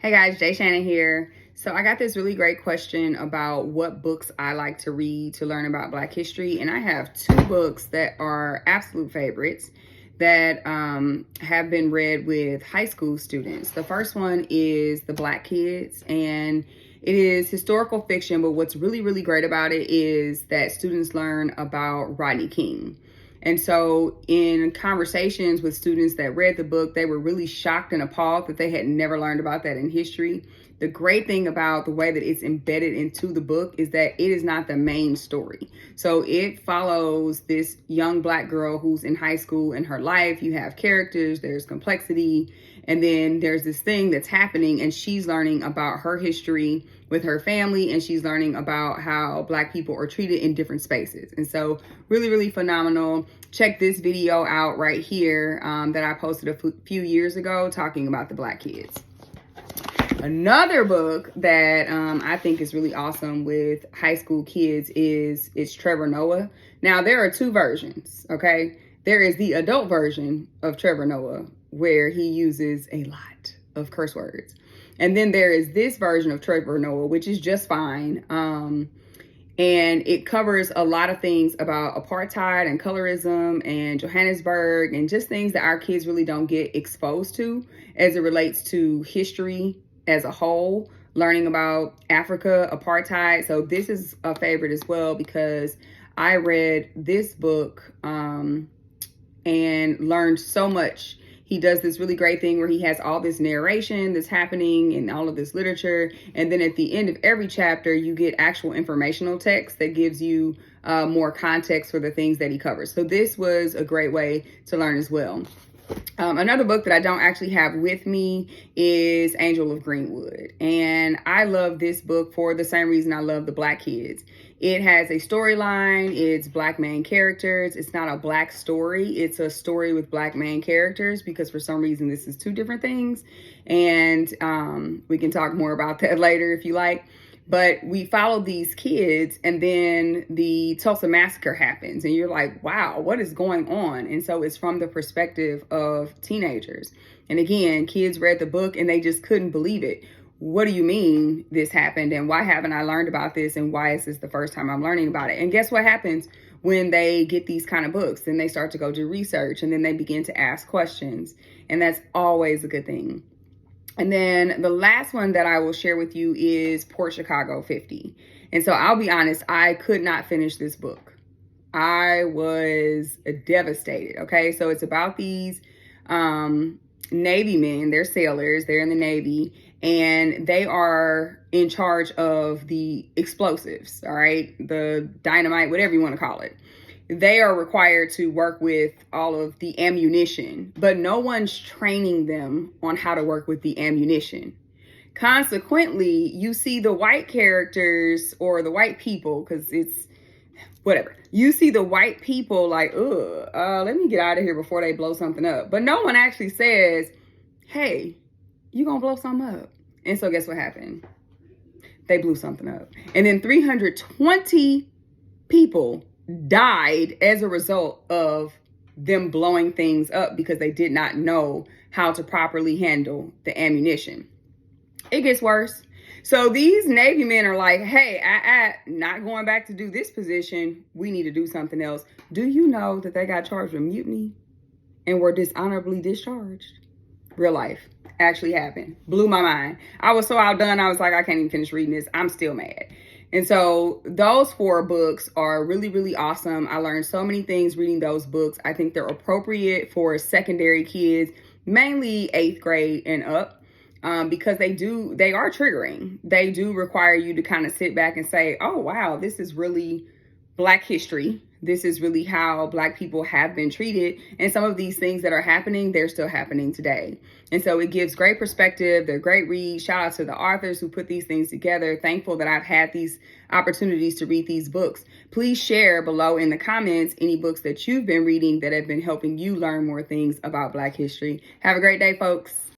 Hey guys, Jay Shannon here. So I got this really great question about what books I like to read to learn about Black history. And I have two books that are absolute favorites that have been read with high school students. The first one is The Black Kids, and it is historical fiction, but what's really, really great about it is that students learn about Rodney King. And so in conversations with students that read the book, they were really shocked and appalled that they had never learned about that in history. The great thing about the way that it's embedded into the book is that it is not the main story. So it follows this young Black girl who's in high school in her life. You have characters, there's complexity, and then there's this thing that's happening, and she's learning about her history with her family, and she's learning about how Black people are treated in different spaces. And so really, really phenomenal. Check this video out right here that I posted a few years ago talking about The Black Kids. Another book that I think is really awesome with high school kids is Trevor Noah. Now, there are two versions, okay? There is the adult version of Trevor Noah, where he uses a lot of curse words. And then there is this version of Trevor Noah, which is just fine. And it covers a lot of things about apartheid and colorism and Johannesburg and just things that our kids really don't get exposed to as it relates to history as a whole, learning about Africa, apartheid. So this is a favorite as well because I read this book and learned so much. He does this really great thing where he has all this narration that's happening in all of this literature. And then at the end of every chapter, you get actual informational text that gives you more context for the things that he covers. So this was a great way to learn as well. Another book that I don't actually have with me is Angel of Greenwood. And I love this book for the same reason I love The Black Kids. It has a storyline, it's Black main characters. It's not a Black story, it's a story with Black main characters because for some reason this is two different things. And we can talk more about that later if you like. But we follow these kids and then the Tulsa Massacre happens and you're like, wow, what is going on? And so it's from the perspective of teenagers. And again, kids read the book and they just couldn't believe it. What do you mean this happened? And why haven't I learned about this? And why is this the first time I'm learning about it? And guess what happens when they get these kind of books? Then they start to go do research and then they begin to ask questions. And that's always a good thing. And then the last one that I will share with you is Port Chicago 50. And so I'll be honest, I could not finish this book. I was devastated, okay? So it's about these Navy men, they're sailors, they're in the Navy, and they are in charge of the explosives, all right? The dynamite, whatever you want to call it. They are required to work with all of the ammunition, but no one's training them on how to work with the ammunition. Consequently, you see the white characters or the white people, because it's whatever. You see the white people like, let me get out of here before they blow something up. But no one actually says, hey, you gonna blow something up. And so guess what happened? They blew something up. And then 320 people died as a result of them blowing things up because they did not know how to properly handle the ammunition. It gets worse. So these Navy men are like, hey, not going back to do this position. We need to do something else. Do you know that they got charged with mutiny and were dishonorably discharged? Real life. Actually happened. Blew my mind. I was so outdone. I was like, I can't even finish reading this. I'm still mad. And so those four books are really, really awesome. I learned so many things reading those books. I think they're appropriate for secondary kids, mainly 8th grade and up, because they are triggering. They do require you to kind of sit back and say, oh, wow, this is really Black history. This is really how Black people have been treated. And some of these things that are happening, they're still happening today. And so it gives great perspective. They're great reads. Shout out to the authors who put these things together. Thankful that I've had these opportunities to read these books. Please share below in the comments any books that you've been reading that have been helping you learn more things about Black history. Have a great day, folks.